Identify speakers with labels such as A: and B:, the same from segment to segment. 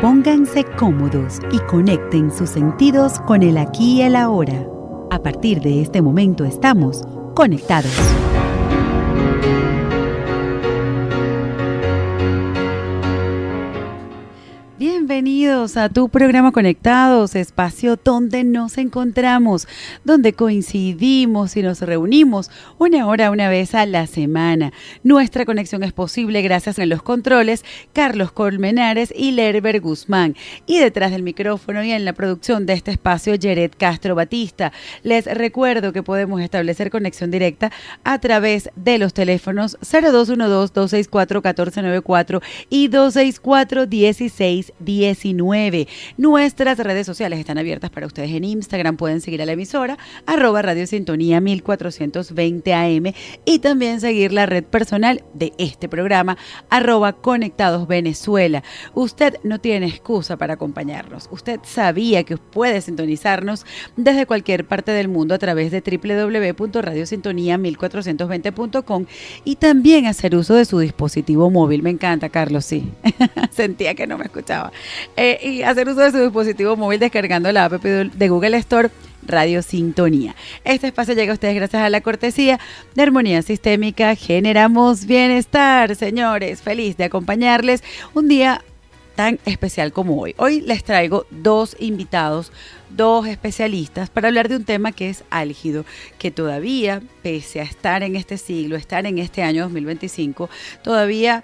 A: Pónganse cómodos y conecten sus sentidos con el aquí y el ahora. A partir de este momento estamos conectados. Bienvenidos a tu programa Conectados, espacio donde nos encontramos, donde coincidimos y nos reunimos una hora una vez a la semana. Nuestra conexión es posible gracias a los controles Carlos Colmenares y Lerber Guzmán. Y detrás del micrófono y en la producción de este espacio, Yeret Castro Batista. Les recuerdo que podemos establecer conexión directa a través de los teléfonos 0212-264-1494 y 264-1619. Nuestras redes sociales están abiertas para ustedes en Instagram. Pueden seguir a la emisora @Radio Sintonía 1420 AM y también seguir la red personal de este programa @Conectados Venezuela. Usted no tiene excusa para acompañarnos. Usted sabía que puede sintonizarnos desde cualquier parte del mundo a través de www.radiosintonía1420.com y también hacer uso de su dispositivo móvil. Me encanta, Carlos, sí. Sentía que no me escuchaba. Y hacer uso de su dispositivo móvil descargando la app de Google Store, Radio Sintonía. Este espacio llega a ustedes gracias a la cortesía de Armonía Sistémica. Generamos bienestar, señores. Feliz de acompañarles un día tan especial como hoy. Hoy les traigo dos invitados, dos especialistas para hablar de un tema que es álgido, que todavía, pese a estar en este siglo, estar en este año 2025, todavía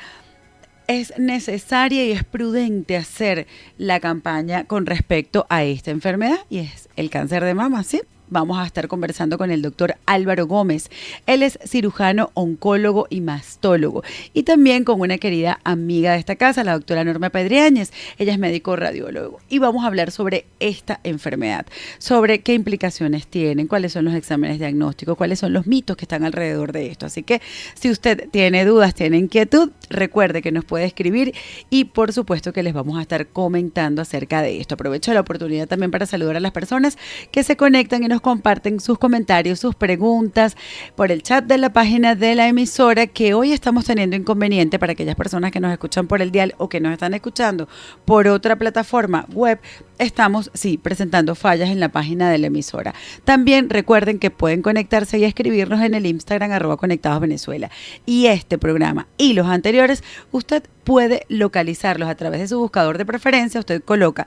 A: es necesaria y es prudente hacer la campaña con respecto a esta enfermedad y es el cáncer de mama, ¿sí? Vamos a estar conversando con el doctor Álvaro Gómez. Él es cirujano, oncólogo y mastólogo. Y también con una querida amiga de esta casa, la doctora Norma Pedriáñez. Ella es médico radiólogo. Y vamos a hablar sobre esta enfermedad, sobre qué implicaciones tienen, cuáles son los exámenes diagnósticos, cuáles son los mitos que están alrededor de esto. Así que si usted tiene dudas, tiene inquietud, recuerde que nos puede escribir y por supuesto que les vamos a estar comentando acerca de esto. Aprovecho la oportunidad también para saludar a las personas que se conectan y nos comparten sus comentarios, sus preguntas por el chat de la página de la emisora, que hoy estamos teniendo inconveniente para aquellas personas que nos escuchan por el dial o que nos están escuchando por otra plataforma web. Estamos, sí, presentando fallas en la página de la emisora. También recuerden que pueden conectarse y escribirnos en el Instagram @Conectados Venezuela. Y este programa y los anteriores, usted puede localizarlos a través de su buscador de preferencia. Usted coloca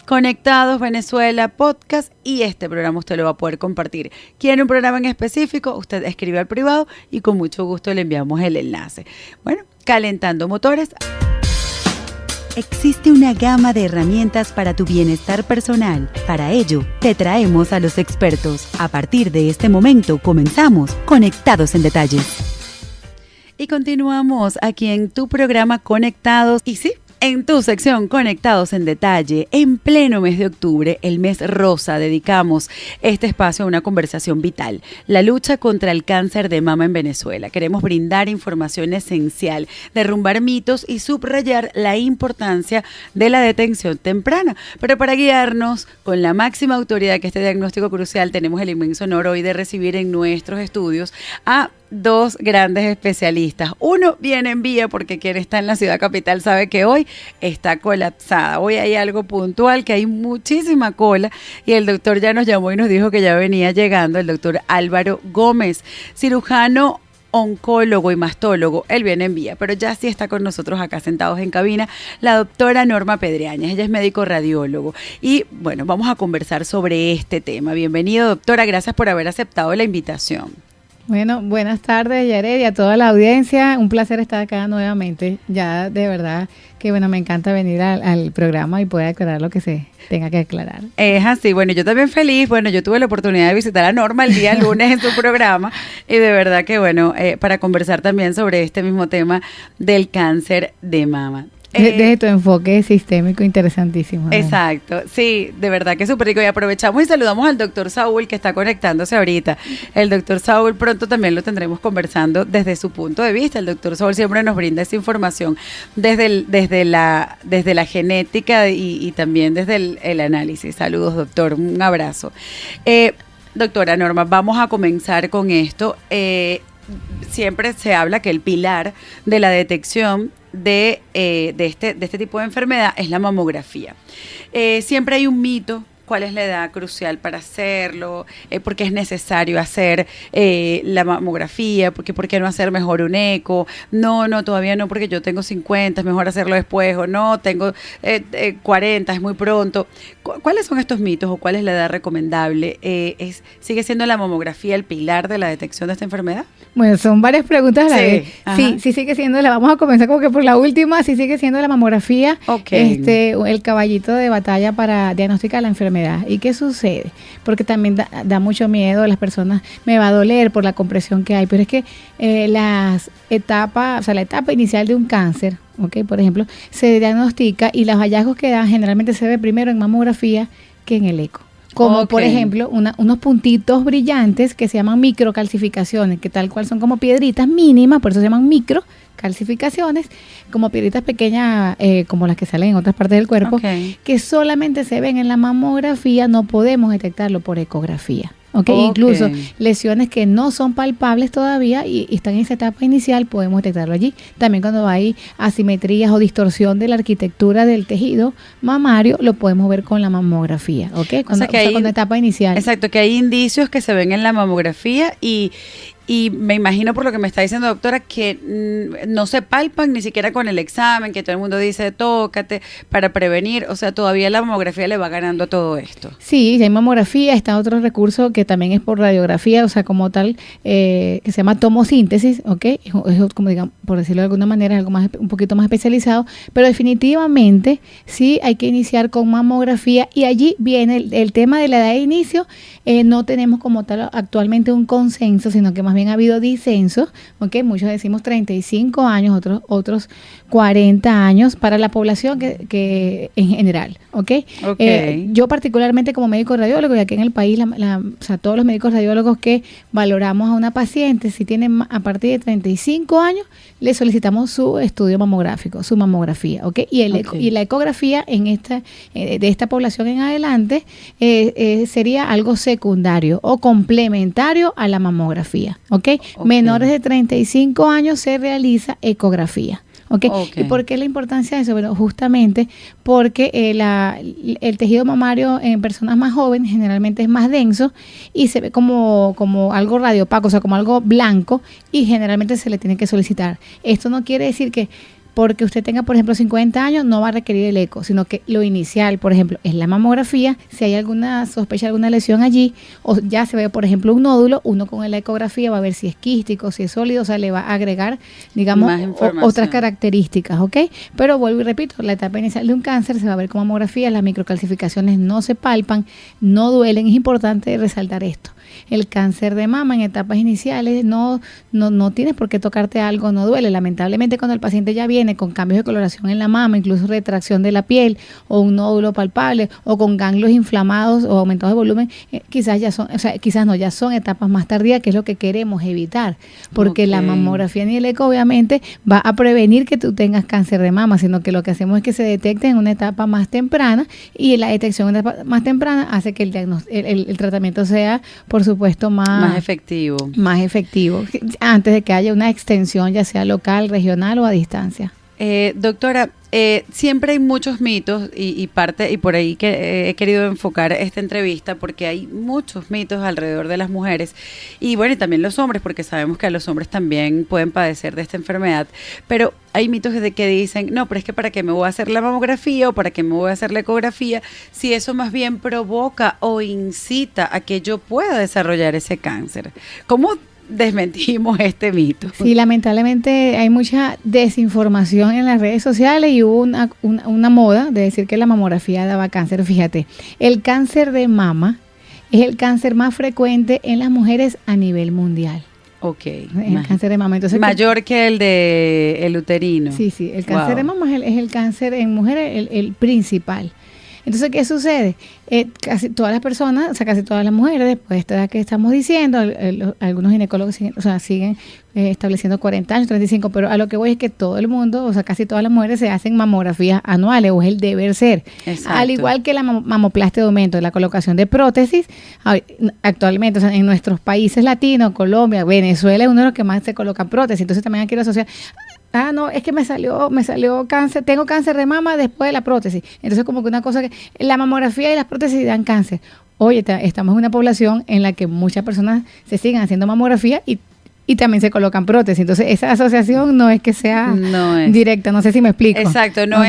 A: Conectados Venezuela Podcast y este programa usted lo va a poder compartir. ¿Quiere un programa en específico? Usted escribe al privado y con mucho gusto le enviamos el enlace. Bueno, calentando motores. Existe una gama de herramientas para tu bienestar personal. Para ello, te traemos a los expertos. A partir de este momento, comenzamos Conectados en Detalles. Y continuamos aquí en tu programa Conectados. Y sí, en tu sección Conectados en Detalle, en pleno mes de octubre, el mes rosa, dedicamos este espacio a una conversación vital, la lucha contra el cáncer de mama en Venezuela. Queremos brindar información esencial, derrumbar mitos y subrayar la importancia de la detención temprana. Pero para guiarnos con la máxima autoridad que este diagnóstico crucial, tenemos el inmenso honor hoy de recibir en nuestros estudios a dos grandes especialistas. Uno viene en vía porque quien está en la ciudad capital sabe que hoy está colapsada. Hoy hay algo puntual, que hay muchísima cola y el doctor ya nos llamó y nos dijo que ya venía llegando, el doctor Álvaro Gómez, cirujano, oncólogo y mastólogo. Él viene en vía, pero ya sí está con nosotros acá sentados en cabina la doctora Norma Pedriáñez. Ella es médico radiólogo y bueno, vamos a conversar sobre este tema. Bienvenido, doctora, gracias por haber aceptado la invitación.
B: Bueno, buenas tardes, Yared, y a toda la audiencia. Un placer estar acá nuevamente. Ya de verdad que bueno, me encanta venir al programa y poder aclarar lo que se tenga que aclarar.
A: Es así. Bueno, yo también feliz. Bueno, yo tuve la oportunidad de visitar a Norma el día lunes en su programa y de verdad que bueno, para conversar también sobre este mismo tema del cáncer de mama.
B: Desde tu enfoque sistémico interesantísimo.
A: Exacto, sí, de verdad que es súper rico. Y aprovechamos y saludamos al doctor Saúl que está conectándose ahorita. El doctor Saúl pronto también lo tendremos conversando desde su punto de vista. El doctor Saúl siempre nos brinda esa información desde la genética y también desde el análisis. Saludos, doctor, un abrazo. Doctora Norma, vamos a comenzar con esto. Siempre se habla que el pilar de la detección de este tipo de enfermedad es la mamografía. Siempre hay un mito. ¿Cuál es la edad crucial para hacerlo? ¿Por qué es necesario hacer la mamografía? ¿Por qué no hacer mejor un eco? No, todavía no, porque yo tengo 50, es mejor hacerlo después. O no, tengo 40, es muy pronto. ¿Cuáles son estos mitos o cuál es la edad recomendable? ¿Sigue siendo la mamografía el pilar de la detección de esta enfermedad?
B: Bueno, son varias preguntas a la vez.
A: Sí,
B: sí sigue siendo vamos a comenzar como que por la última, sí sigue siendo la mamografía, el caballito de batalla para diagnosticar la enfermedad. ¿Y qué sucede? Porque también da mucho miedo a las personas, me va a doler por la compresión que hay, pero es que las etapas, o sea, la etapa inicial de un cáncer, por ejemplo, se diagnostica y los hallazgos que dan generalmente se ve primero en mamografía que en el eco. Como por ejemplo unos puntitos brillantes que se llaman microcalcificaciones, que tal cual son como piedritas mínimas, por eso se llaman microcalcificaciones, como piedritas pequeñas como las que salen en otras partes del cuerpo, que solamente se ven en la mamografía, no podemos detectarlo por ecografía. Incluso lesiones que no son palpables todavía y están en esa etapa inicial, podemos detectarlo allí. También cuando hay asimetrías o distorsión de la arquitectura del tejido mamario, lo podemos ver con la mamografía, con la etapa inicial.
A: Exacto, que hay indicios que se ven en la mamografía y me imagino por lo que me está diciendo, doctora, que no se palpan ni siquiera con el examen, que todo el mundo dice tócate para prevenir, o sea, todavía la mamografía le va ganando a todo esto.
B: Sí, hay mamografía, está otro recurso que también es por radiografía, o sea, como tal, que se llama tomosíntesis, es como digamos, por decirlo de alguna manera, es algo más, un poquito más especializado, pero definitivamente sí hay que iniciar con mamografía y allí viene el tema de la edad de inicio. No tenemos como tal actualmente un consenso, sino que más bien ha habido disensos, muchos decimos 35 años, otros 40 años para la población que en general, yo particularmente como médico radiólogo, y aquí en el país, o sea, todos los médicos radiólogos que valoramos a una paciente, si tienen a partir de 35 años, le solicitamos su estudio mamográfico, su mamografía, y la ecografía de esta población en adelante sería algo secundario o complementario a la mamografía, Menores de 35 años se realiza ecografía. ¿Y por qué la importancia de eso? Bueno, justamente porque el tejido mamario en personas más jóvenes generalmente es más denso y se ve como algo radiopaco, o sea, como algo blanco, y generalmente se le tiene que solicitar. Esto no quiere decir que porque usted tenga, por ejemplo, 50 años, no va a requerir el eco, sino que lo inicial, por ejemplo, es la mamografía. Si hay alguna sospecha de alguna lesión allí, o ya se ve, por ejemplo, un nódulo, uno con la ecografía va a ver si es quístico, si es sólido, o sea, le va a agregar, digamos, otras características, Pero vuelvo y repito, la etapa inicial de un cáncer se va a ver con mamografía, las microcalcificaciones no se palpan, no duelen, es importante resaltar esto. El cáncer de mama en etapas iniciales no tienes por qué tocarte algo, no duele. Lamentablemente cuando el paciente ya viene con cambios de coloración en la mama, incluso retracción de la piel o un nódulo palpable o con ganglios inflamados o aumentados de volumen, ya son etapas más tardías, que es lo que queremos evitar, porque la mamografía ni el eco obviamente va a prevenir que tú tengas cáncer de mama, sino que lo que hacemos es que se detecte en una etapa más temprana, y la detección en una etapa más temprana hace que el tratamiento sea, por supuesto, más efectivo. Antes de que haya una extensión, ya sea local, regional o a distancia.
A: Doctora, siempre hay muchos mitos y por ahí que he querido enfocar esta entrevista, porque hay muchos mitos alrededor de las mujeres y bueno, y también los hombres, porque sabemos que a los hombres también pueden padecer de esta enfermedad, pero hay mitos de que dicen, no, pero es que para qué me voy a hacer la mamografía o para qué me voy a hacer la ecografía, si eso más bien provoca o incita a que yo pueda desarrollar ese cáncer. ¿Cómo desmentimos este mito?
B: Sí, lamentablemente hay mucha desinformación en las redes sociales y hubo una moda de decir que la mamografía daba cáncer. Fíjate, el cáncer de mama es el cáncer más frecuente en las mujeres a nivel mundial. El cáncer de mama. Entonces,
A: mayor que el de el uterino.
B: Sí, el cáncer de mama es el cáncer en mujeres el principal. Entonces, ¿qué sucede? Casi todas las personas, o sea, casi todas las mujeres, después de esta edad que estamos diciendo, algunos ginecólogos siguen estableciendo 40 años, 35, pero a lo que voy es que todo el mundo, o sea, casi todas las mujeres se hacen mamografías anuales, o es el deber ser. Exacto. Al igual que la mamoplastia de aumento, la colocación de prótesis, actualmente, o sea, en nuestros países latinos, Colombia, Venezuela es uno de los que más se colocan prótesis, entonces también quiero asociar. no, es que me salió cáncer, tengo cáncer de mama después de la prótesis. Entonces como que una cosa que la mamografía y las prótesis dan cáncer. Oye, estamos en una población en la que muchas personas se siguen haciendo mamografía y también se colocan prótesis. Entonces, esa asociación no es que sea directa, no sé si me explico.
A: Exacto, no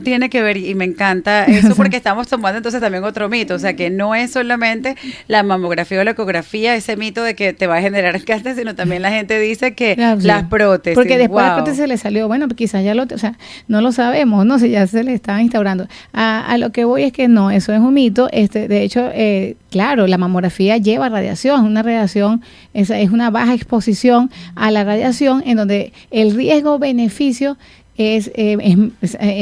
A: tiene que ver, y me encanta eso porque estamos tomando entonces también otro mito, o sea, que no es solamente la mamografía o la ecografía, ese mito de que te va a generar cáncer, sino también la gente dice que las prótesis.
B: Porque después la prótesis le salió, bueno, quizás ya no lo sabemos, no sé, ya se le estaba instaurando. A lo que voy es que no, eso es un mito. De hecho, claro, la mamografía lleva radiación, una radiación, es una baja exposición a la radiación en donde el riesgo-beneficio es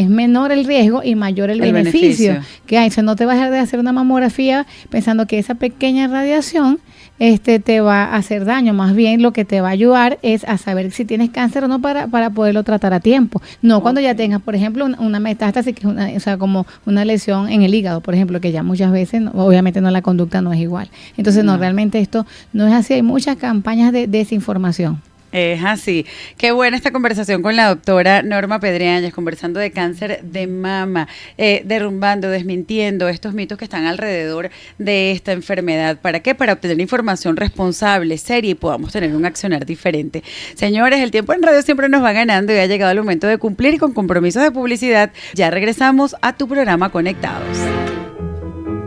B: menor el riesgo y mayor el beneficio que hay. O sea, no te vas a dejar de hacer una mamografía pensando que esa pequeña radiación te va a hacer daño. Más bien lo que te va a ayudar es a saber si tienes cáncer o no para poderlo tratar a tiempo. No cuando ya tengas, por ejemplo, una metástasis, que es como una lesión en el hígado, por ejemplo, que ya muchas veces, obviamente la conducta no es igual. Entonces, realmente esto no es así. Hay muchas campañas de desinformación.
A: Es así. Qué buena esta conversación con la doctora Norma Pedreañez, conversando de cáncer de mama, derrumbando, desmintiendo estos mitos que están alrededor de esta enfermedad. ¿Para qué? Para obtener información responsable, seria y podamos tener un accionar diferente. Señores, el tiempo en radio siempre nos va ganando y ha llegado el momento de cumplir con compromisos de publicidad. Ya regresamos a tu programa Conectados.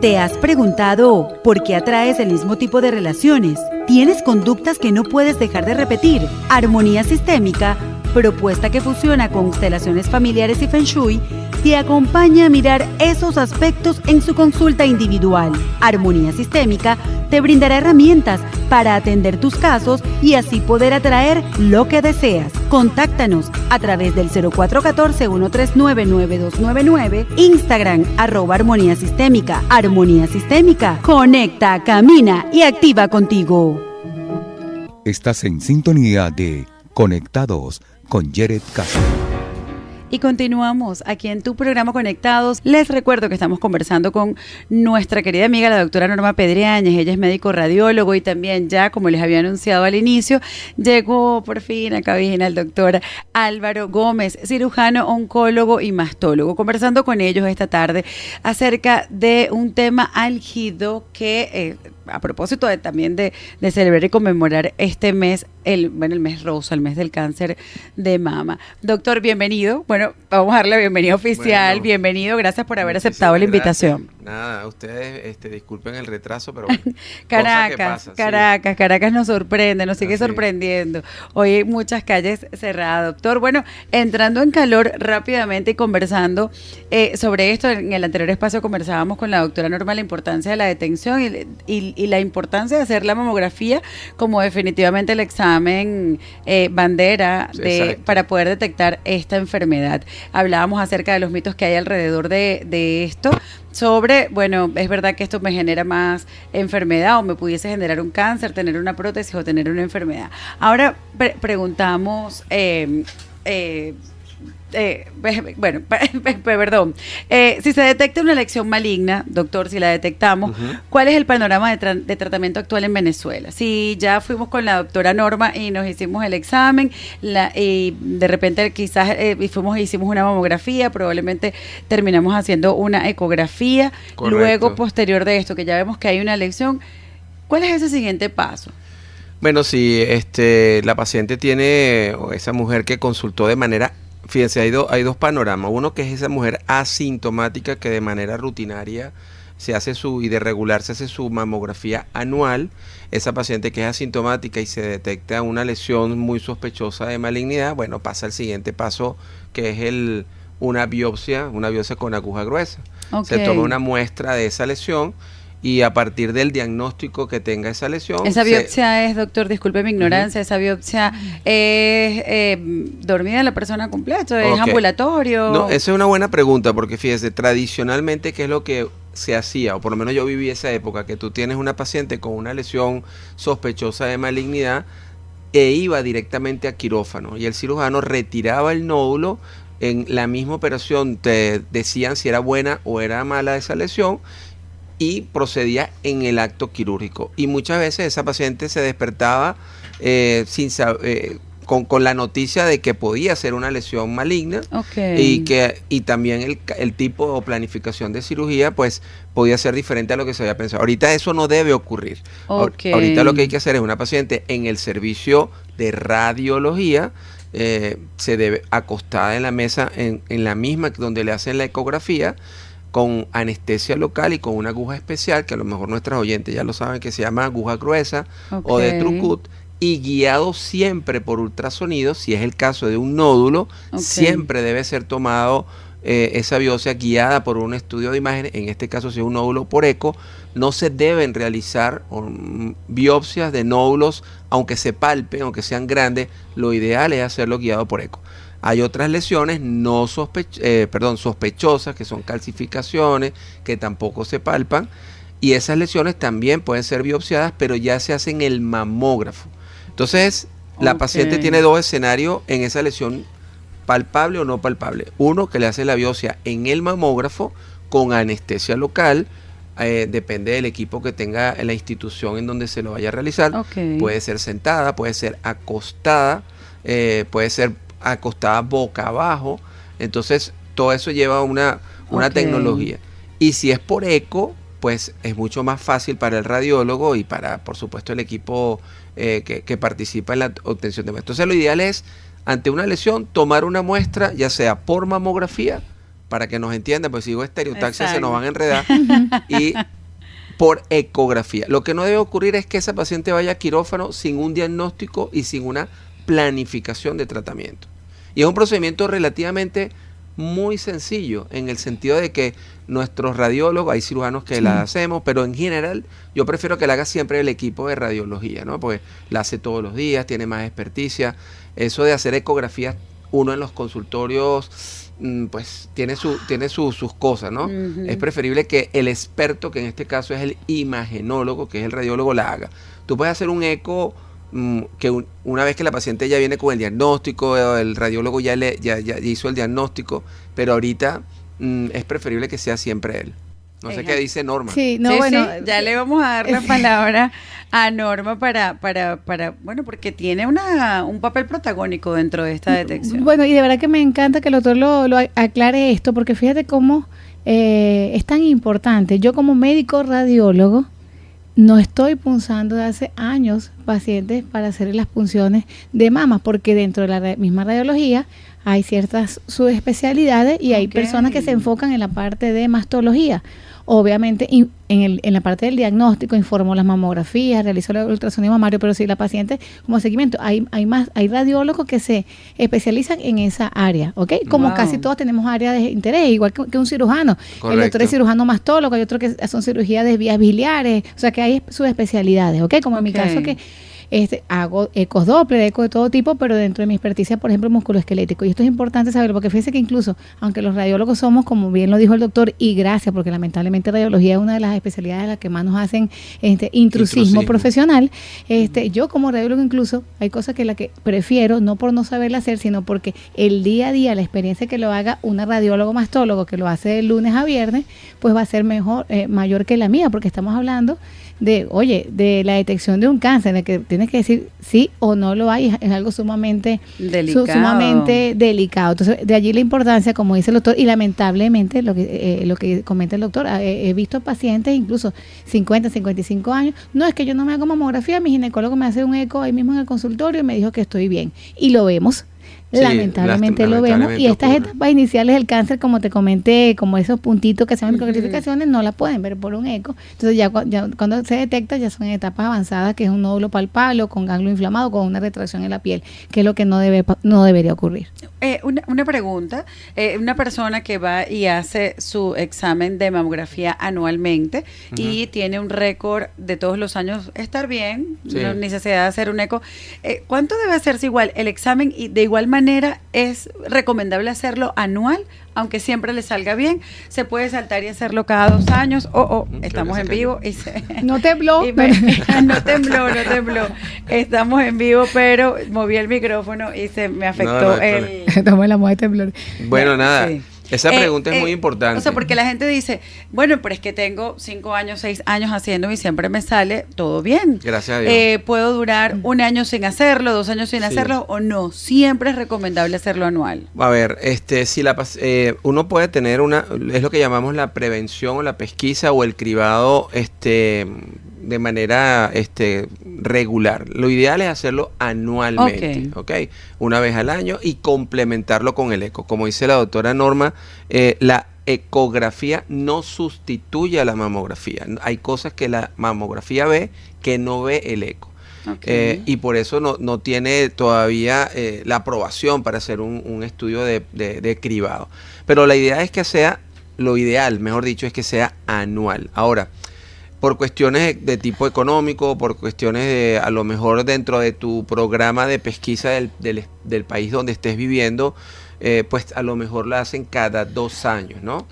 C: ¿Te has preguntado por qué atraes el mismo tipo de relaciones? ¿Tienes conductas que no puedes dejar de repetir? Armonía Sistémica, propuesta que fusiona constelaciones familiares y Feng Shui, te acompaña a mirar esos aspectos en su consulta individual. Armonía Sistémica te brindará herramientas para atender tus casos y así poder atraer lo que deseas. Contáctanos a través del 0414-139-9299, Instagram, @Armonía Sistémica. Armonía Sistémica, conecta, camina y activa contigo.
D: Estás en sintonía de Conectados con Jared Castro.
A: Y continuamos aquí en tu programa Conectados. Les recuerdo que estamos conversando con nuestra querida amiga, la doctora Norma Pedreañez. Ella es médico radiólogo y también ya, como les había anunciado al inicio, llegó por fin a cabina el doctor Álvaro Gómez, cirujano, oncólogo y mastólogo, conversando con ellos esta tarde acerca de un tema álgido que, a propósito también de celebrar y conmemorar este mes, el mes rosa, el mes del cáncer de mama. Doctor, bienvenido. Bueno, vamos a darle la bienvenida oficial. Bienvenido, gracias por haber aceptado la invitación.
E: Nada, ustedes disculpen el retraso, pero bueno,
A: Caracas nos sorprende, nos sigue sorprendiendo. Hoy hay muchas calles cerradas, doctor. Bueno, entrando en calor rápidamente y conversando sobre esto, en el anterior espacio conversábamos con la doctora Norma la importancia de la detención y la importancia de hacer la mamografía como definitivamente el examen bandera para poder detectar esta enfermedad. Hablábamos acerca de los mitos que hay alrededor de esto, sobre, bueno, es verdad que esto me genera más enfermedad o me pudiese generar un cáncer, tener una prótesis o tener una enfermedad. Ahora preguntamos, si se detecta una lesión maligna, doctor, si la detectamos, ¿cuál es el panorama de tratamiento actual en Venezuela? Si ya fuimos con la doctora Norma y nos hicimos el examen, y de repente quizás hicimos una mamografía, probablemente terminamos haciendo una ecografía. Correcto. Luego, posterior de esto, que ya vemos que hay una lesión, ¿cuál es ese siguiente paso?
E: Bueno, si la paciente tiene, o esa mujer que consultó de manera, fíjense, hay dos panoramas. Uno que es esa mujer asintomática que de manera rutinaria y de regular se hace su mamografía anual. Esa paciente que es asintomática y se detecta una lesión muy sospechosa de malignidad, bueno, pasa al siguiente paso, que es una biopsia con aguja gruesa. Okay. Se toma una muestra de esa lesión y a partir del diagnóstico que tenga esa lesión... Esa
A: biopsia es, doctor, disculpe mi ignorancia, esa biopsia es dormida la persona completa, es ambulatorio.
E: No, esa es una buena pregunta porque fíjese, tradicionalmente, ¿qué es lo que se hacía? O por lo menos yo viví esa época, que tú tienes una paciente con una lesión sospechosa de malignidad e iba directamente a quirófano y el cirujano retiraba el nódulo. En la misma operación te decían si era buena o era mala esa lesión y procedía en el acto quirúrgico. Y muchas veces esa paciente se despertaba con la noticia de que podía ser una lesión maligna y también el tipo o planificación de cirugía pues podía ser diferente a lo que se había pensado. Ahorita eso no debe ocurrir. Ahorita lo que hay que hacer es una paciente en el servicio de radiología, se debe acostada en la mesa, en la misma donde le hacen la ecografía, con anestesia local y con una aguja especial, que a lo mejor nuestras oyentes ya lo saben, que se llama aguja gruesa o de Trucut, y guiado siempre por ultrasonido. Si es el caso de un nódulo, siempre debe ser tomado esa biopsia guiada por un estudio de imágenes. En este caso, si es un nódulo, por eco. No se deben realizar biopsias de nódulos, aunque se palpen, aunque sean grandes. Lo ideal es hacerlo guiado por eco. Hay otras lesiones sospechosas, que son calcificaciones, que tampoco se palpan, y esas lesiones también pueden ser biopsiadas, pero ya se hacen en el mamógrafo. Entonces, la paciente tiene dos escenarios en esa lesión, palpable o no palpable. Uno, que le hace la biopsia en el mamógrafo con anestesia local, depende del equipo que tenga en la institución en donde se lo vaya a realizar. Puede ser sentada, puede ser acostada, puede ser acostada boca abajo. Entonces todo eso lleva una tecnología, y si es por eco pues es mucho más fácil para el radiólogo y para, por supuesto, el equipo que participa en la obtención de muestras. Entonces lo ideal es, ante una lesión, tomar una muestra, ya sea por mamografía, para que nos entiendan, pues si digo estereotaxia se nos van a enredar, y por ecografía. Lo que no debe ocurrir es que esa paciente vaya a quirófano sin un diagnóstico y sin una planificación de tratamiento. Y es un procedimiento relativamente muy sencillo, en el sentido de que nuestros radiólogos, hay cirujanos que la hacemos, pero en general yo prefiero que la haga siempre el equipo de radiología, ¿no? Porque la hace todos los días, tiene más experticia. Eso de hacer ecografías, uno en los consultorios, pues tiene sus cosas, ¿no? Es preferible que el experto, que en este caso es el imagenólogo, que es el radiólogo, la haga. Tú puedes hacer un eco que una vez que la paciente ya viene con el diagnóstico, el radiólogo ya hizo el diagnóstico, pero ahorita es preferible que sea siempre él. No sé qué dice Norma.
B: Sí,
A: ya le vamos a dar la palabra a Norma para bueno, porque tiene un papel protagónico dentro de esta detección.
B: Bueno, y de verdad que me encanta que el doctor lo aclare esto, porque fíjate cómo es tan importante. Yo como médico radiólogo no estoy punzando de hace años pacientes para hacer las punciones de mama, porque dentro de la misma radiología hay ciertas subespecialidades y hay personas que se enfocan en la parte de mastología. Obviamente en la parte del diagnóstico informo las mamografías, realizo el ultrasonido mamario, pero si la paciente como seguimiento, hay radiólogos que se especializan en esa área, ¿ok? Como casi todos tenemos áreas de interés, igual que un cirujano.
E: Correcto.
B: El doctor es cirujano mastólogo, hay otro que son cirugías de vías biliares, o sea que hay subespecialidades, ¿ok? Como en mi caso que hago ecos Doppler, eco de todo tipo, pero dentro de mi experticia, por ejemplo, musculoesquelético. Y esto es importante saberlo, porque fíjense que incluso, aunque los radiólogos somos, como bien lo dijo el doctor, y gracias, porque lamentablemente radiología es una de las especialidades en las que más nos hacen intrusismo profesional, yo como radiólogo incluso, hay cosas que la que prefiero, no por no saberla hacer, sino porque el día a día, la experiencia que lo haga una radiólogo mastólogo, que lo hace de lunes a viernes, pues va a ser mayor que la mía, porque estamos hablando de la detección de un cáncer, en el que tienes que decir sí o no lo hay, es algo sumamente delicado. Entonces, de allí la importancia, como dice el doctor, y lamentablemente lo que comenta el doctor, he visto pacientes incluso 50, 55 años, no, es que yo no me hago mamografía, mi ginecólogo me hace un eco ahí mismo en el consultorio y me dijo que estoy bien. Y lo vemos. Lamentablemente lo vemos, y estas etapas iniciales del cáncer, como te comenté, como esos puntitos que se llaman microcalcificaciones, no la pueden ver por un eco. Entonces ya cuando se detecta, ya son en etapas avanzadas, que es un nódulo palpable o con ganglio inflamado, con una retracción en la piel, que es lo que no debería ocurrir.
A: Una pregunta, una persona que va y hace su examen de mamografía anualmente y tiene un récord de todos los años estar bien, no necesidad de hacer un eco, ¿cuánto debe hacerse igual el examen? Y de igual manera, ¿es recomendable hacerlo anual, aunque siempre le salga bien? ¿Se puede saltar y hacerlo cada 2 años? Estamos en vivo.
B: No tembló.
A: No tembló. Estamos en vivo, pero moví el micrófono y se me afectó
B: Estamos en la moda de temblor.
E: Bueno, nada.
A: Sí.
E: Esa pregunta es muy importante.
A: O sea, porque la gente dice, bueno, pero es que tengo 5 años, 6 años haciendo y siempre me sale todo bien.
E: Gracias a Dios.
A: ¿Puedo durar 1 año sin hacerlo, 2 años sin hacerlo o no? Siempre es recomendable hacerlo anual.
E: A ver, si uno puede tener es lo que llamamos la prevención o la pesquisa o el cribado, de manera regular. Lo ideal es hacerlo anualmente, ¿ok? Una vez al año y complementarlo con el eco. Como dice la doctora Norma, la ecografía no sustituye a la mamografía. Hay cosas que la mamografía ve que no ve el eco. Y por eso no tiene todavía la aprobación para hacer un estudio de cribado. Pero la idea es que sea, lo ideal, mejor dicho, es que sea anual. Ahora, por cuestiones de tipo económico, por cuestiones de, a lo mejor dentro de tu programa de pesquisa del país donde estés viviendo, pues a lo mejor la hacen cada 2 años, ¿no?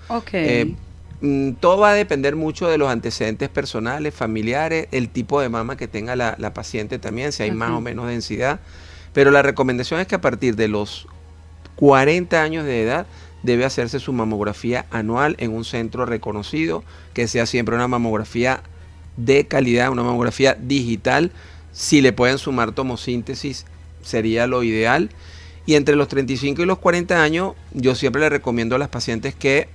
E: Todo va a depender mucho de los antecedentes personales, familiares, el tipo de mama que tenga la paciente también, si hay más o menos densidad. Pero la recomendación es que a partir de los 40 años de edad debe hacerse su mamografía anual en un centro reconocido, que sea siempre una mamografía de calidad, una mamografía digital. Si le pueden sumar tomosíntesis, sería lo ideal. Y entre los 35 y los 40 años, yo siempre le recomiendo a las pacientes que,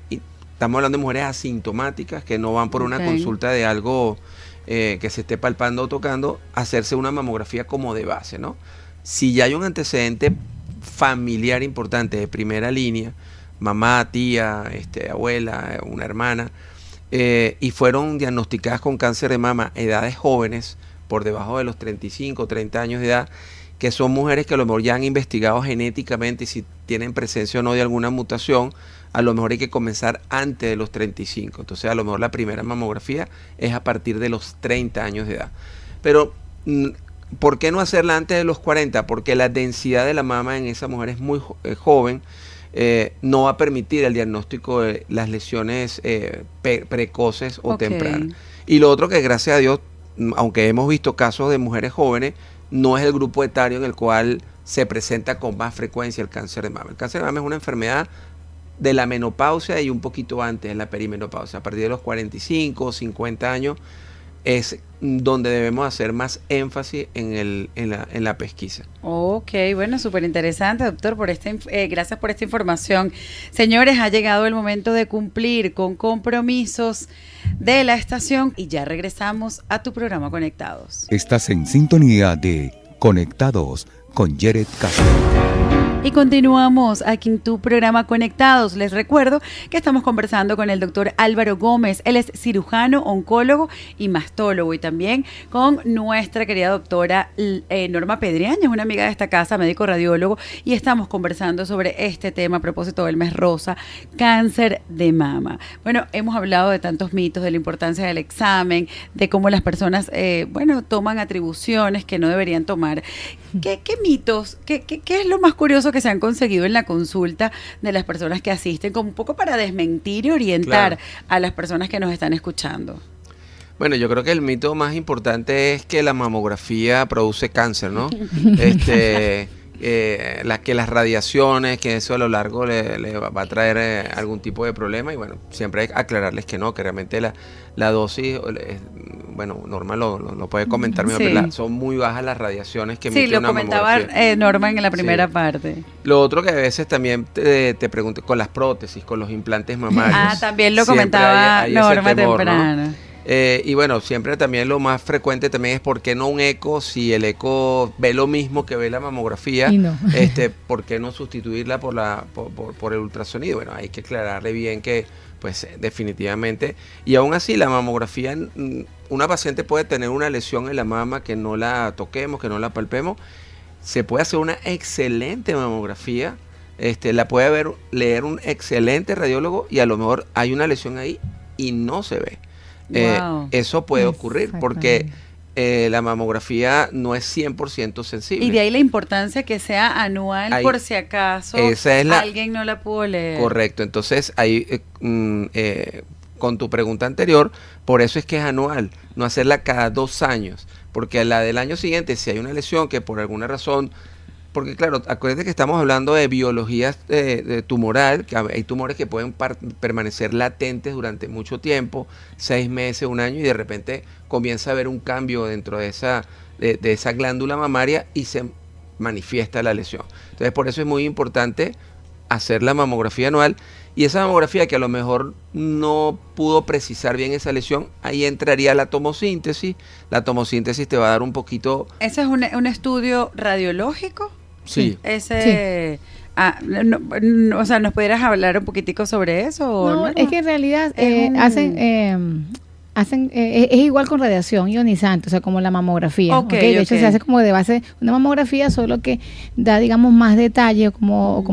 E: estamos hablando de mujeres asintomáticas, que no van por una consulta de algo que se esté palpando o tocando, hacerse una mamografía como de base, ¿no? Si ya hay un antecedente familiar importante de primera línea, mamá, tía, abuela, una hermana, y fueron diagnosticadas con cáncer de mama a edades jóvenes, por debajo de los 35 o 30 años de edad, que son mujeres que a lo mejor ya han investigado genéticamente si tienen presencia o no de alguna mutación, a lo mejor hay que comenzar antes de los 35. Entonces a lo mejor la primera mamografía es a partir de los 30 años de edad. Pero ¿por qué no hacerla antes de los 40? Porque la densidad de la mama en esa mujer es muy joven. No va a permitir el diagnóstico de las lesiones precoces o tempranas. Y lo otro que, gracias a Dios, aunque hemos visto casos de mujeres jóvenes, no es el grupo etario en el cual se presenta con más frecuencia el cáncer de mama. El cáncer de mama es una enfermedad de la menopausia y un poquito antes, en la perimenopausia. A partir de los 45 o 50 años es donde debemos hacer más énfasis en la pesquisa.
A: Ok, bueno, súper interesante, doctor, gracias por esta información. Señores, ha llegado el momento de cumplir con compromisos de la estación y ya regresamos a tu programa Conectados.
D: Estás en sintonía de Conectados con Jared Castro.
A: Y continuamos aquí en tu programa Conectados. Les recuerdo que estamos conversando con el doctor Álvaro Gómez. Él es cirujano, oncólogo y mastólogo. Y también con nuestra querida doctora Norma Pedriañez, una amiga de esta casa, médico radiólogo. Y estamos conversando sobre este tema a propósito del mes rosa, cáncer de mama. Bueno, hemos hablado de tantos mitos, de la importancia del examen, de cómo las personas, toman atribuciones que no deberían tomar. ¿Qué mitos, qué es lo más curioso que se han conseguido en la consulta de las personas que asisten, como un poco para desmentir y orientar a las personas que nos están escuchando?
E: Bueno, yo creo que el mito más importante es que la mamografía produce cáncer, ¿no? Que las radiaciones, que eso a lo largo le va a traer algún tipo de problema, y bueno, siempre hay que aclararles que no, que realmente la dosis, Norma lo puede comentar mejor, pero son muy bajas las radiaciones que emite una mamografía. Sí, lo comentaba
A: Norma en la primera parte.
E: Lo otro que a veces también te pregunto, con las prótesis, con los implantes mamarios.
A: También lo comentaba hay Norma temor, temprano.
E: ¿no? Y bueno, siempre también lo más frecuente también es ¿por qué no un eco? Si el eco ve lo mismo que ve la mamografía, ¿por qué no sustituirla por el ultrasonido? Bueno, hay que aclararle bien que pues definitivamente, y aún así la mamografía, una paciente puede tener una lesión en la mama que no la toquemos, que no la palpemos, se puede hacer una excelente mamografía, la puede leer un excelente radiólogo y a lo mejor hay una lesión ahí y no se ve. Eso puede ocurrir porque la mamografía no es 100% sensible.
A: Y de ahí la importancia que sea anual, por si acaso alguien no la pudo leer.
E: Correcto, entonces ahí con tu pregunta anterior, por eso es que es anual, no hacerla cada 2 años, porque la del año siguiente, si hay una lesión que por alguna razón porque claro, acuérdate que estamos hablando de biología de tumoral, que hay tumores que pueden permanecer latentes durante mucho tiempo, 6 meses, 1 año, y de repente comienza a haber un cambio dentro de esa glándula mamaria y se manifiesta la lesión. Entonces, por eso es muy importante hacer la mamografía anual, y esa mamografía que a lo mejor no pudo precisar bien esa lesión, ahí entraría la tomosíntesis. La tomosíntesis te va a dar un poquito...
A: ¿Ese es un estudio radiológico?
E: Sí.
A: Ese... o sea, ¿nos pudieras hablar un poquitico sobre eso?
B: No,
A: Norma?
B: es que en realidad es igual con radiación ionizante, o sea, como la mamografía.
A: Ok,
B: De hecho,
A: ok.
B: se hace como de base una mamografía, solo que da, digamos, más detalle, como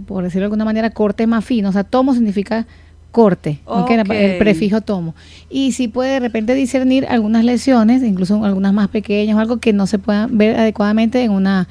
B: por decirlo de alguna manera, corte más fino. O sea, tomo significa corte, ¿ok?
A: Ok.
B: El prefijo tomo. Y sí puede de repente discernir algunas lesiones, incluso algunas más pequeñas o algo que no se puedan ver adecuadamente en una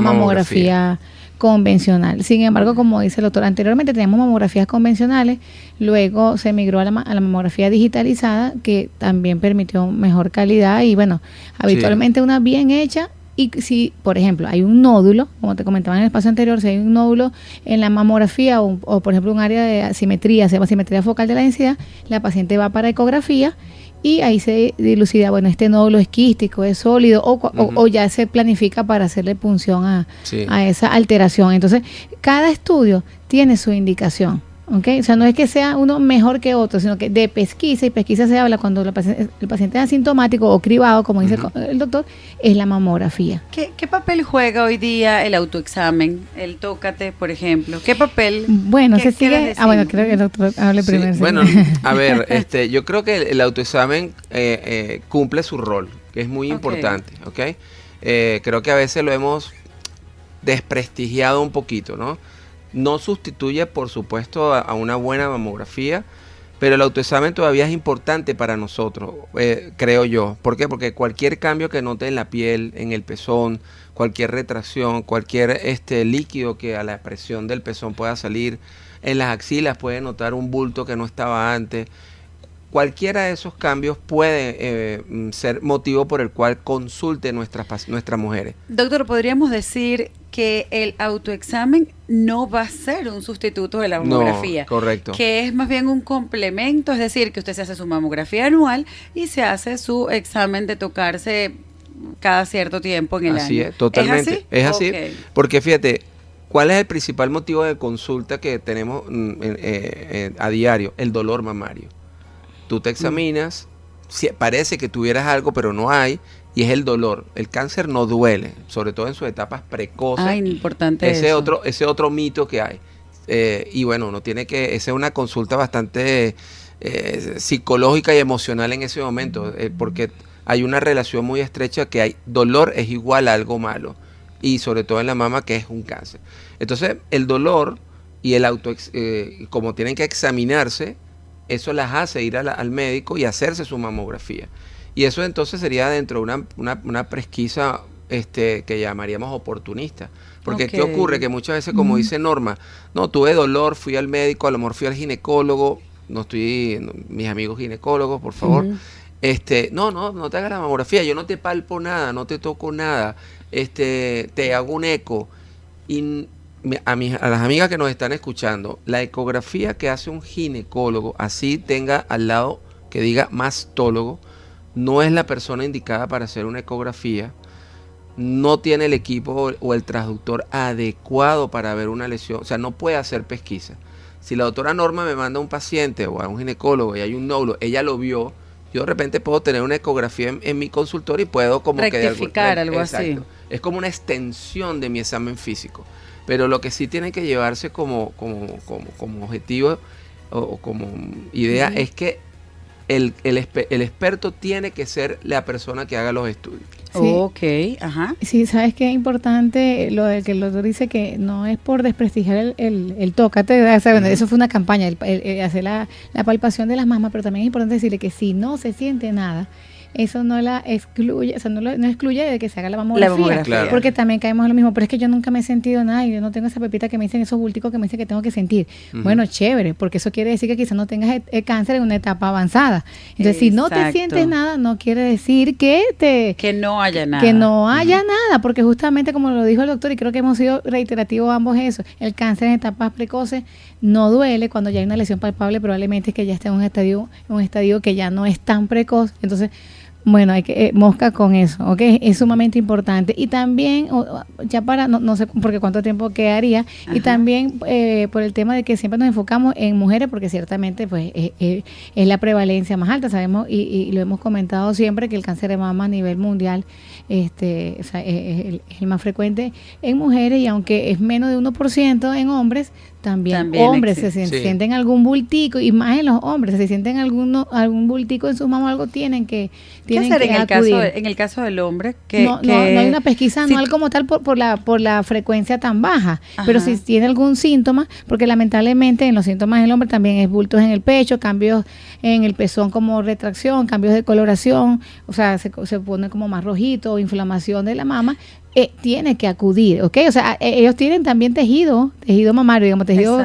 B: mamografía convencional. Sin embargo, como dice el doctor, anteriormente teníamos mamografías convencionales, luego se migró a la mamografía digitalizada, que también permitió mejor calidad y bueno, habitualmente una bien hecha. Y si, por ejemplo, hay un nódulo, como te comentaba en el espacio anterior, si hay un nódulo en la mamografía o por ejemplo un área de asimetría, se llama asimetría focal de la densidad, la paciente va para ecografía y ahí se dilucida, bueno, este nódulo es quístico, es sólido o ya se planifica para hacerle punción a esa alteración. Entonces, cada estudio tiene su indicación. ¿Okay? O sea, no es que sea uno mejor que otro, sino que de pesquisa, y pesquisa se habla cuando el paciente es asintomático o cribado, como dice el doctor, es la mamografía.
A: ¿Qué papel juega hoy día el autoexamen, el tócate, por ejemplo? ¿Qué papel?
B: Bueno, se sigue...
A: decir?
B: bueno, creo que el doctor hable primero. Sí.
E: Bueno, a ver, yo creo que el autoexamen cumple su rol, que es muy importante, ¿ok? Creo que a veces lo hemos desprestigiado un poquito, ¿no? No sustituye, por supuesto, a una buena mamografía, pero el autoexamen todavía es importante para nosotros, creo yo. ¿Por qué? Porque cualquier cambio que note en la piel, en el pezón, cualquier retracción, cualquier líquido que a la presión del pezón pueda salir, en las axilas puede notar un bulto que no estaba antes. Cualquiera de esos cambios puede ser motivo por el cual consulte nuestras mujeres.
A: Doctor, ¿podríamos decir que el autoexamen no va a ser un sustituto de la mamografía?
E: No, correcto.
A: Que es más bien un complemento, es decir, que usted se hace su mamografía anual y se hace su examen de tocarse cada cierto tiempo en el año.
E: Así es, totalmente. ¿Es así?
A: Okay.
E: Porque fíjate, ¿cuál es el principal motivo de consulta que tenemos a diario? El dolor mamario. Tú te examinas, parece que tuvieras algo, pero no hay, y es el dolor. El cáncer no duele, sobre todo en sus etapas precoces.
A: Ah, importante
E: ese otro mito que hay. Y bueno, uno tiene que, esa es una consulta bastante psicológica y emocional en ese momento, porque hay una relación muy estrecha que hay dolor es igual a algo malo, y sobre todo en la mama, que es un cáncer. Entonces, el dolor y el como tienen que examinarse, eso las hace ir al médico y hacerse su mamografía. Y eso entonces sería dentro de una pesquisa que llamaríamos oportunista. Porque ¿qué ocurre? Que muchas veces, como dice Norma, no, tuve dolor, fui al médico, a lo mejor fui al ginecólogo, mis amigos ginecólogos, por favor, no te hagas la mamografía, yo no te palpo nada, no te toco nada, te hago un eco. Y a las amigas que nos están escuchando, la ecografía que hace un ginecólogo, así tenga al lado que diga mastólogo, no es la persona indicada para hacer una ecografía, no tiene el equipo o el transductor adecuado para ver una lesión, o sea, no puede hacer pesquisa. Si la doctora Norma me manda a un paciente o a un ginecólogo y hay un nódulo, ella lo vio, yo de repente puedo tener una ecografía en mi consultorio y puedo como
A: rectificar algo así.
E: Es como una extensión de mi examen físico. Pero lo que sí tiene que llevarse como objetivo o como idea es que el experto tiene que ser la persona que haga los estudios.
B: Sí.
A: Ok, ajá.
B: Sí, ¿sabes qué es importante? Lo del que el doctor dice que no es por desprestigiar el tócate, o sea, bueno, eso fue una campaña, el hacer la palpación de las mamas, pero también es importante decirle que si no se siente nada, eso no la excluye, o sea, no excluye de que se haga la mamografía.
E: Claro.
B: Porque también caemos en lo mismo, pero es que yo nunca me he sentido nada y yo no tengo esa pepita que me dicen, esos bulticos que me dicen que tengo que sentir. Bueno, chévere, porque eso quiere decir que quizás no tengas el cáncer en una etapa avanzada. Entonces, si no te sientes nada, no quiere decir que
A: no haya nada.
B: Que no haya nada, porque justamente como lo dijo el doctor, y creo que hemos sido reiterativos ambos eso, el cáncer en etapas precoces no duele. Cuando ya hay una lesión palpable, probablemente es que ya está en un estadio que ya no es tan precoz. Entonces, bueno, hay que mosca con eso, ¿ok? Es sumamente importante. Y también, ya para, no sé porque cuánto tiempo quedaría, y también por el tema de que siempre nos enfocamos en mujeres, porque ciertamente pues es la prevalencia más alta, sabemos, y lo hemos comentado siempre, que el cáncer de mama a nivel mundial o sea, es el más frecuente en mujeres, y aunque es menos de 1% en hombres, también hombres
A: existe.
B: se sienten algún bultico, y más en los hombres, se sienten algún bultico en sus mamas, algo tienen que acudir.
A: En el caso del hombre,
B: no hay una pesquisa anual como tal por la frecuencia tan baja.
A: Ajá.
B: Pero si tiene algún síntoma, porque lamentablemente en los síntomas del hombre también es bultos en el pecho, cambios en el pezón como retracción, cambios de coloración, o sea, se pone como más rojito, inflamación de la mama. Tiene que acudir, ¿ok? O sea, ellos tienen también tejido mamario, digamos, tejido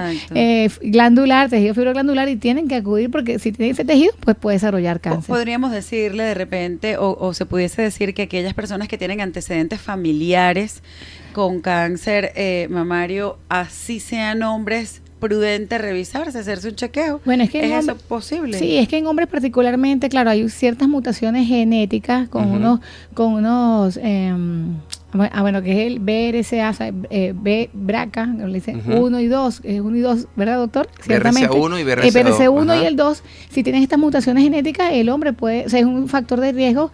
B: glandular, tejido fibroglandular, y tienen que acudir porque si tienen ese tejido, pues puede desarrollar cáncer.
A: Podríamos decirle de repente, o se pudiese decir que aquellas personas que tienen antecedentes familiares con cáncer mamario, así sean hombres, prudente revisarse, hacerse un chequeo.
B: Bueno, es que
A: ¿Es eso posible?
B: Sí, es que en hombres particularmente, claro, hay ciertas mutaciones genéticas con unos que es el BRCA, o sea, BRCA, le dicen 1 y 2, es 1 y 2, ¿verdad, doctor? Ciertamente.
E: BRCA1 y BRCA2.
B: BRCA1 y el 2, si tienes estas mutaciones genéticas, el hombre puede, o sea, es un factor de riesgo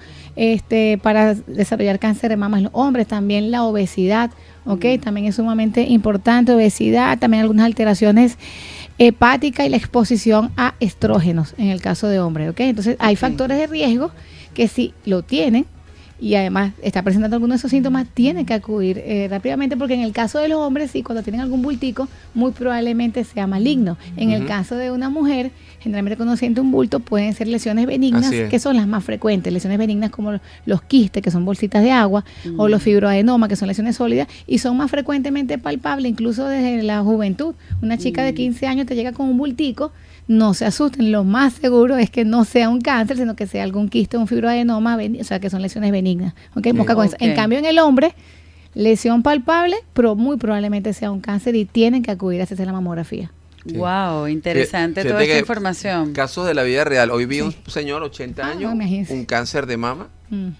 B: para desarrollar cáncer de mama en los hombres. También la obesidad, ¿ok? También es sumamente importante, obesidad, también algunas alteraciones hepáticas y la exposición a estrógenos en el caso de hombres, ¿ok? Entonces, hay factores de riesgo que si lo tienen, y además está presentando algunos de esos síntomas, tiene que acudir rápidamente, porque en el caso de los hombres, sí, cuando tienen algún bultico, muy probablemente sea maligno. En el caso de una mujer, generalmente cuando siente un bulto, pueden ser lesiones benignas, que son las más frecuentes, lesiones benignas como los quistes, que son bolsitas de agua, o los fibroadenomas, que son lesiones sólidas, y son más frecuentemente palpables, incluso desde la juventud. Una chica de 15 años te llega con un bultico, no se asusten, lo más seguro es que no sea un cáncer, sino que sea algún quiste, un fibroadenoma, o sea, que son lesiones benignas. ¿Okay? Mosca con eso. En cambio, en el hombre, lesión palpable, pero muy probablemente sea un cáncer y tienen que acudir a hacerse la mamografía.
A: Wow, interesante toda esta información.
E: Casos de la vida real. Hoy vi un señor, 80 años, un cáncer de mama,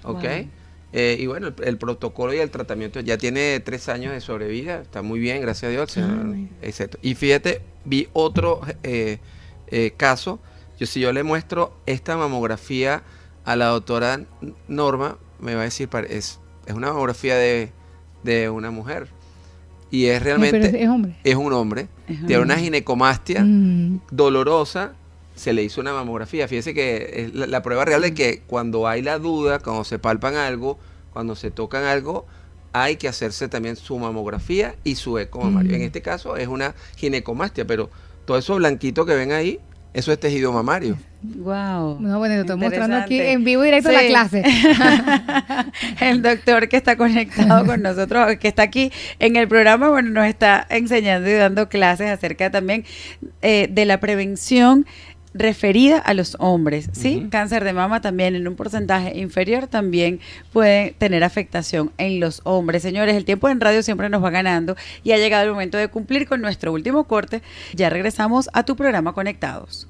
E: ¿ok?
A: Wow.
E: Y bueno, el protocolo y el tratamiento ya tiene 3 años de sobrevida, está muy bien, gracias a Dios, señor, excepto. Y fíjate, vi otro caso. Si yo le muestro esta mamografía a la doctora Norma, me va a decir, es una mamografía de una mujer, y es realmente
B: pero es hombre.
E: Es un hombre, tiene una ginecomastia dolorosa, se le hizo una mamografía. Fíjese que es la prueba real de que cuando hay la duda, cuando se palpan algo, cuando se tocan algo, hay que hacerse también su mamografía y su eco mamario. En este caso es una ginecomastia, pero todo eso blanquito que ven ahí, eso es tejido mamario.
A: Wow.
B: No, bueno, lo estoy mostrando aquí en vivo y directo la clase.
A: El doctor que está conectado con nosotros, que está aquí en el programa, bueno, nos está enseñando y dando clases acerca también de la prevención referida a los hombres, ¿sí? Cáncer de mama también en un porcentaje inferior también puede tener afectación en los hombres. Señores, el tiempo en radio siempre nos va ganando y ha llegado el momento de cumplir con nuestro último corte. Ya regresamos a tu programa Conectados.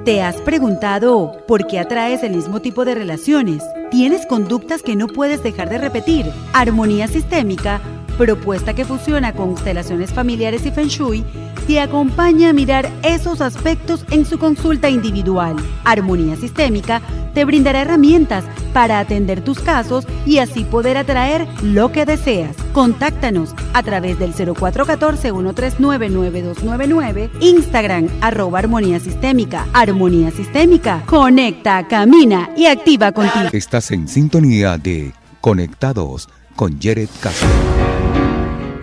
C: ¿Te has preguntado por qué atraes el mismo tipo de relaciones? ¿Tienes conductas que no puedes dejar de repetir? Armonía Sistémica, propuesta que fusiona constelaciones familiares y Feng Shui, te acompaña a mirar esos aspectos en su consulta individual. Armonía Sistémica te brindará herramientas para atender tus casos y así poder atraer lo que deseas. Contáctanos a través del 0414-139-9299, Instagram, @Armonía Sistémica. Armonía Sistémica, conecta, camina y activa contigo.
D: Estás en sintonía de Conectados con Jared Castro.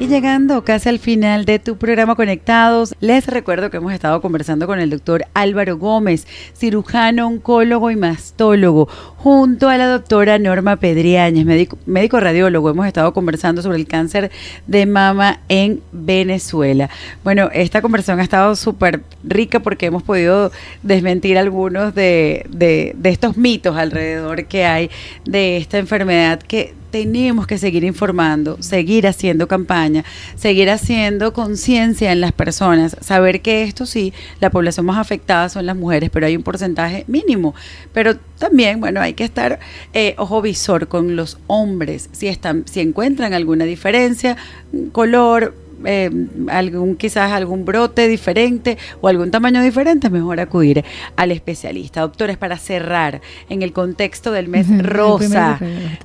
A: Y llegando casi al final de tu programa Conectados, les recuerdo que hemos estado conversando con el doctor Álvaro Gómez, cirujano, oncólogo y mastólogo, junto a la doctora Norma Pedriáñez, médico radiólogo. Hemos estado conversando sobre el cáncer de mama en Venezuela. Bueno, esta conversación ha estado súper rica porque hemos podido desmentir algunos de estos mitos alrededor que hay de esta enfermedad, que tenemos que seguir informando, seguir haciendo campaña, seguir haciendo conciencia en las personas, saber que esto sí, la población más afectada son las mujeres, pero hay un porcentaje mínimo. Pero también, bueno, hay que estar ojo visor con los hombres, si encuentran alguna diferencia, color, quizás algún brote diferente o algún tamaño diferente, mejor acudir al especialista. Doctores, para cerrar, en el contexto del mes rosa,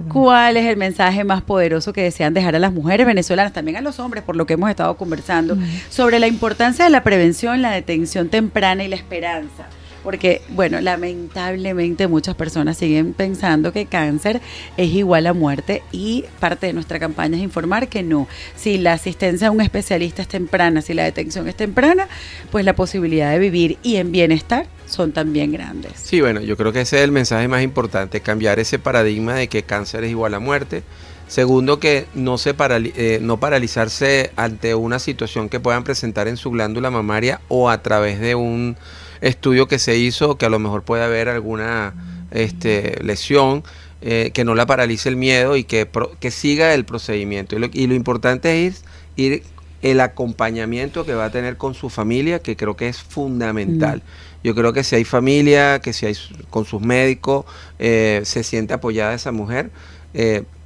A: ¿cuál es el mensaje más poderoso que desean dejar a las mujeres venezolanas, también a los hombres, por lo que hemos estado conversando, sobre la importancia de la prevención, la detención temprana y la esperanza? Porque, bueno, lamentablemente muchas personas siguen pensando que cáncer es igual a muerte, y parte de nuestra campaña es informar que no. Si la asistencia a un especialista es temprana, si la detención es temprana, pues la posibilidad de vivir y en bienestar son también grandes.
E: Sí, bueno, yo creo que ese es el mensaje más importante, cambiar ese paradigma de que cáncer es igual a muerte. Segundo, que no paralizarse ante una situación que puedan presentar en su glándula mamaria o a través de un estudio que se hizo, que a lo mejor puede haber alguna lesión, que no la paralice el miedo y que siga el procedimiento. Y lo importante es ir el acompañamiento que va a tener con su familia, que creo que es fundamental. Yo creo que si hay familia, que si hay con sus médicos, se siente apoyada esa mujer,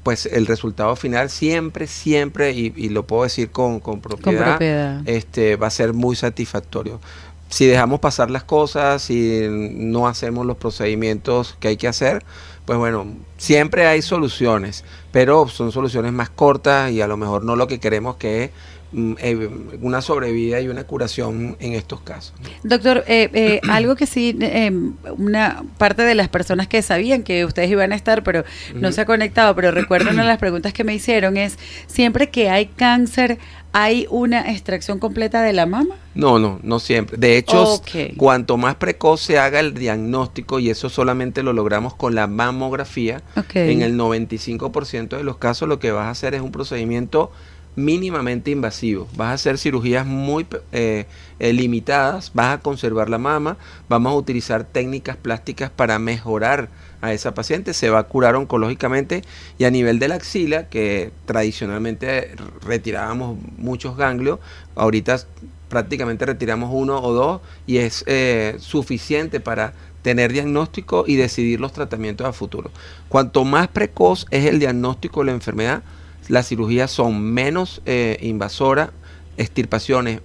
E: pues el resultado final siempre, y lo puedo decir con propiedad, va a ser muy satisfactorio. Si dejamos pasar las cosas, si no hacemos los procedimientos que hay que hacer, pues bueno, siempre hay soluciones, pero son soluciones más cortas y a lo mejor no lo que queremos, que es una sobrevida y una curación en estos casos.
A: Doctor, algo que sí, una parte de las personas que sabían que ustedes iban a estar, pero no se ha conectado, pero recuerdo una de las preguntas que me hicieron es, ¿siempre que hay cáncer hay una extracción completa de la mama?
E: No siempre. De hecho, cuanto más precoz se haga el diagnóstico, y eso solamente lo logramos con la mamografía, en el 95% de los casos lo que vas a hacer es un procedimiento mínimamente invasivo. Vas a hacer cirugías muy limitadas, vas a conservar la mama, vamos a utilizar técnicas plásticas para mejorar a esa paciente, se va a curar oncológicamente, y a nivel de la axila, que tradicionalmente retirábamos muchos ganglios, ahorita prácticamente retiramos 1 o 2 y es suficiente para tener diagnóstico y decidir los tratamientos a futuro. Cuanto más precoz es el diagnóstico de la enfermedad, las cirugías son menos invasoras, extirpaciones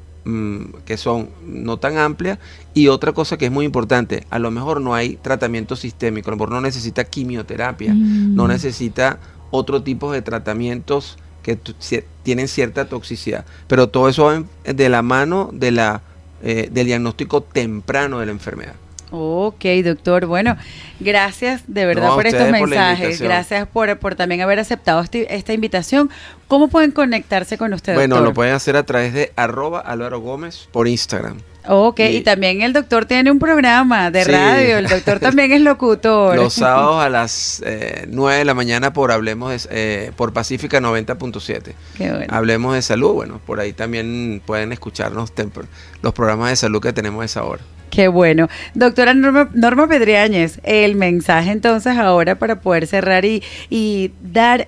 E: que son no tan amplias, y otra cosa que es muy importante, a lo mejor no hay tratamiento sistémico, a lo mejor no necesita quimioterapia, no necesita otro tipo de tratamientos que tienen cierta toxicidad, pero todo eso va de la mano del diagnóstico temprano de la enfermedad.
A: Ok, doctor. Bueno, gracias de verdad por estos mensajes. Gracias por también haber aceptado esta invitación. ¿Cómo pueden conectarse con usted, doctor?
E: Bueno, lo pueden hacer a través de @Álvaro Gómez por Instagram.
A: Ok, y también el doctor tiene un programa de radio, el doctor también es locutor.
E: Los sábados a las 9 de la mañana por por Pacífica 90.7.
A: Qué bueno.
E: Hablemos de salud, bueno, por ahí también pueden escucharnos los programas de salud que tenemos a esa hora.
A: Qué bueno. Doctora Norma Pedriáñez, el mensaje entonces ahora para poder cerrar y dar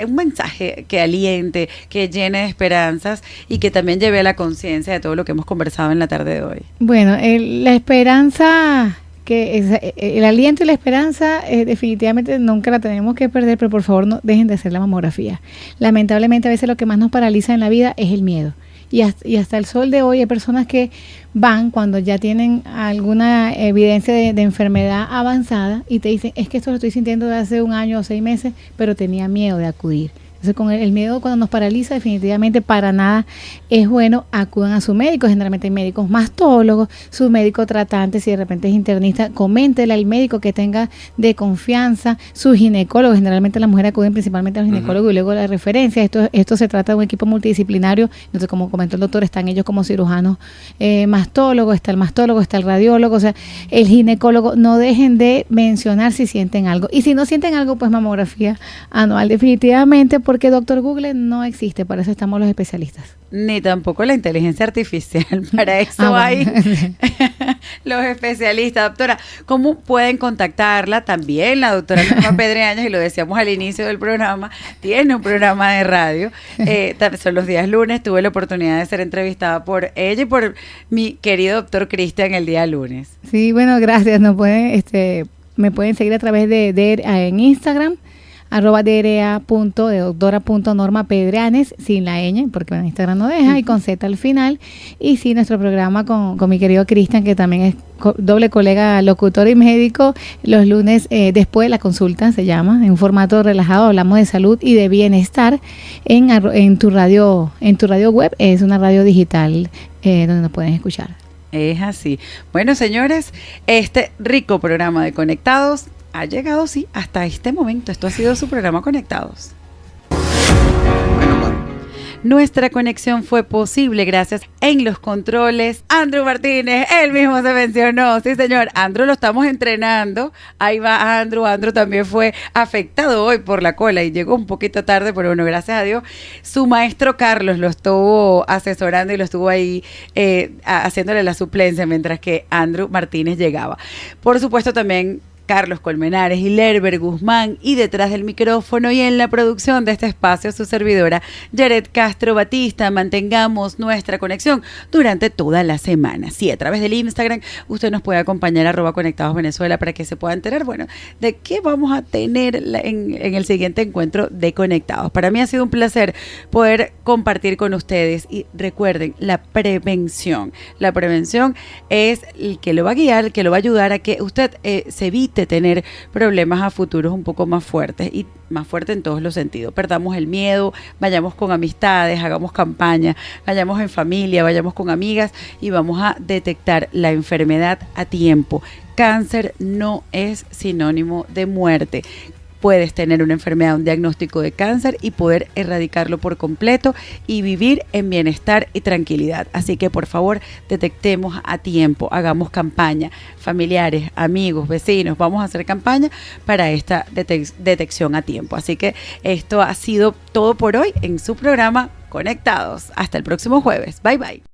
A: un mensaje que aliente, que llene de esperanzas y que también lleve a la conciencia de todo lo que hemos conversado en la tarde de hoy.
B: Bueno, la esperanza, el aliento y la esperanza definitivamente nunca la tenemos que perder, pero por favor no dejen de hacer la mamografía. Lamentablemente a veces lo que más nos paraliza en la vida es el miedo. Y hasta el sol de hoy hay personas que van cuando ya tienen alguna evidencia de enfermedad avanzada y te dicen, es que esto lo estoy sintiendo de hace 1 año o 6 meses, pero tenía miedo de acudir. Entonces, con el miedo cuando nos paraliza, definitivamente para nada es bueno. Acudan a su médico. Generalmente hay médicos mastólogos, su médico tratante, si de repente es internista, coméntele al médico que tenga de confianza, su ginecólogo. Generalmente las mujeres acuden principalmente al ginecólogo y luego a la referencia. Esto se trata de un equipo multidisciplinario. Entonces, como comentó el doctor, están ellos como cirujanos mastólogos, está el radiólogo, o sea, el ginecólogo. No dejen de mencionar si sienten algo. Y si no sienten algo, pues mamografía anual definitivamente, porque doctor Google no existe, para eso estamos los especialistas.
A: Ni tampoco la inteligencia artificial, para eso hay los especialistas. Doctora, ¿cómo pueden contactarla? También la doctora Norma Pedreañez, y lo decíamos al inicio del programa, tiene un programa de radio, son los días lunes, tuve la oportunidad de ser entrevistada por ella y por mi querido doctor Cristian el día lunes.
B: Sí, bueno, gracias, me pueden seguir a través de en Instagram, @DRA. doctora.Norma Pedreanes, sin la ñ, porque en Instagram no deja, y con Z al final. Y sí, nuestro programa con mi querido Cristian, que también es doble colega locutor y médico, los lunes después de la consulta, se llama, en un formato relajado, hablamos de salud y de bienestar en tu radio web. Es una radio digital donde nos pueden escuchar.
A: Es así. Bueno, señores, este rico programa de Conectados ha llegado, sí, hasta este momento. Esto ha sido su programa Conectados. Nuestra conexión fue posible gracias en los controles. Andrew Martínez, él mismo se mencionó. Sí, señor, Andrew lo estamos entrenando. Ahí va Andrew. Andrew también fue afectado hoy por la cola y llegó un poquito tarde, pero bueno, gracias a Dios. Su maestro Carlos lo estuvo asesorando y lo estuvo ahí haciéndole la suplencia mientras que Andrew Martínez llegaba. Por supuesto, también Carlos Colmenares y Lerber Guzmán, y detrás del micrófono y en la producción de este espacio su servidora Yaret Castro Batista. Mantengamos nuestra conexión durante toda la semana. Sí, a través del Instagram usted nos puede acompañar @Conectados Venezuela para que se pueda enterar, bueno, de qué vamos a tener en el siguiente encuentro de Conectados. Para mí ha sido un placer poder compartir con ustedes, y recuerden, la prevención es el que lo va a guiar, el que lo va a ayudar a que usted se evite tener problemas a futuros un poco más fuertes, y más fuerte en todos los sentidos. Perdamos el miedo, vayamos con amistades, hagamos campaña, vayamos en familia, vayamos con amigas y vamos a detectar la enfermedad a tiempo. Cáncer no es sinónimo de muerte. Puedes tener una enfermedad, un diagnóstico de cáncer y poder erradicarlo por completo y vivir en bienestar y tranquilidad. Así que por favor, detectemos a tiempo, hagamos campaña, familiares, amigos, vecinos, vamos a hacer campaña para esta detección a tiempo. Así que esto ha sido todo por hoy en su programa Conectados. Hasta el próximo jueves. Bye bye.